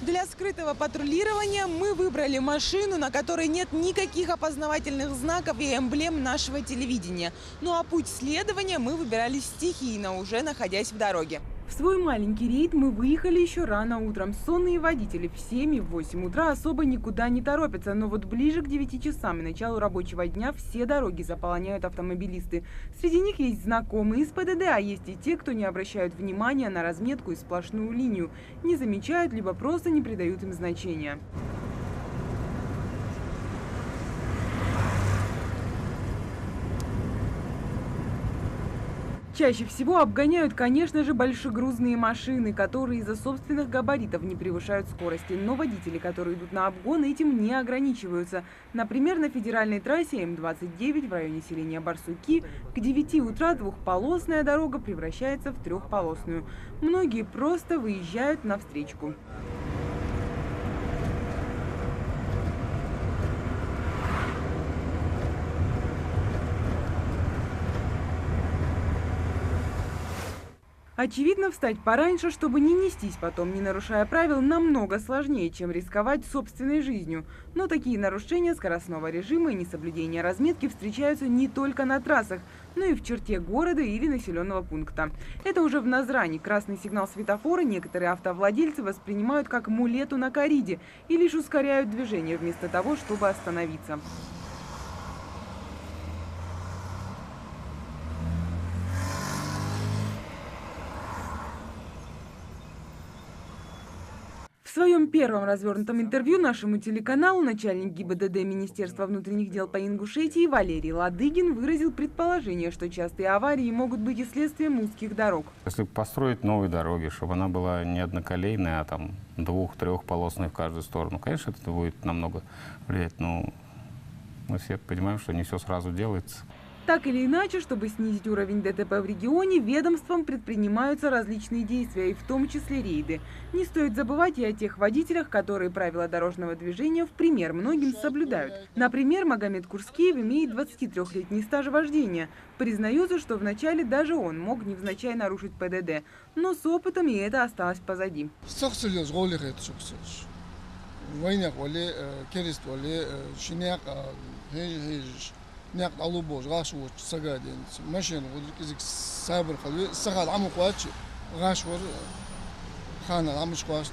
Для скрытого патрулирования мы выбрали машину, на которой нет никаких опознавательных знаков и эмблем нашего телевидения. Ну а путь следования мы выбирали стихийно, уже находясь в дороге. В свой маленький рейд мы выехали еще рано утром. Сонные водители в 7 и в 8 утра особо никуда не торопятся. Но вот ближе к 9 часам и началу рабочего дня все дороги заполоняют автомобилисты. Среди них есть знакомые из ПДД, а есть и те, кто не обращают внимания на разметку и сплошную линию. Не замечают, либо просто не придают им значения. Чаще всего обгоняют, конечно же, большегрузные машины, которые из-за собственных габаритов не превышают скорости. Но водители, которые идут на обгон, этим не ограничиваются. Например, на федеральной трассе М-29 в районе селения Барсуки к 9 утра двухполосная дорога превращается в трехполосную. Многие просто выезжают на встречку. Очевидно, встать пораньше, чтобы не нестись потом, не нарушая правил, намного сложнее, чем рисковать собственной жизнью. Но такие нарушения скоростного режима и несоблюдение разметки встречаются не только на трассах, но и в черте города или населенного пункта. Это уже в Назрани. Красный сигнал светофора некоторые автовладельцы воспринимают как мулету на кориде и лишь ускоряют движение вместо того, чтобы остановиться. В своем первом развернутом интервью нашему телеканалу начальник ГИБДД Министерства внутренних дел по Ингушетии Валерий Ладыгин выразил предположение, что частые аварии могут быть и следствием узких дорог. Если построить новые дороги, чтобы она была не одноколейная, а там двух-трехполосная в каждую сторону, конечно, это будет намного влиять. Но мы все понимаем, что не все сразу делается. Так или иначе, чтобы снизить уровень ДТП в регионе, ведомством предпринимаются различные действия, и в том числе рейды. Не стоит забывать и о тех водителях, которые правила дорожного движения в пример многим соблюдают. Например, Магомед Курскиев имеет 23-летний стаж вождения. Признается, что вначале даже он мог невзначай нарушить ПДД, но с опытом и это осталось позади. ناقد على بوج غاش وش سجادين ماشين ودك سابر خلوي سجاد عمو قاتش غاش ور خانة عمش قاش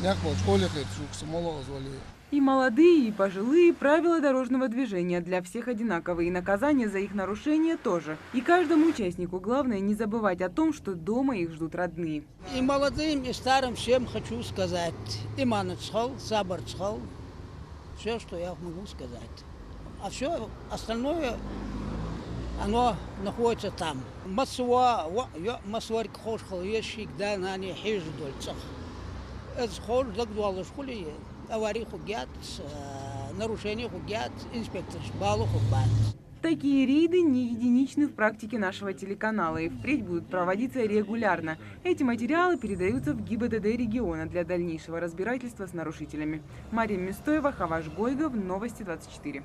ناقد بوج قولي قيت شوك سمولو غزولي. И молодые, и пожилые правила дорожного движения для всех одинаковые, и наказания за их нарушение тоже. И каждому участнику главное не забывать о том, что дома их ждут родные. И молодым, и старым всем хочу сказать: иман цхал, сабр цхал, все, что я могу сказать. А все остальное, оно находится там. Масуа, масуарик хошхал, ешик, да, на не хиждоль цах. Это хол, дагдуал школе, аварии хугят, нарушения хугят, инспектор балу хубат. Такие рейды не единичны в практике нашего телеканала и впредь будут проводиться регулярно. Эти материалы передаются в ГИБДД региона для дальнейшего разбирательства с нарушителями. Мария Мистоева, Хаваш Гойгов, Новости 24.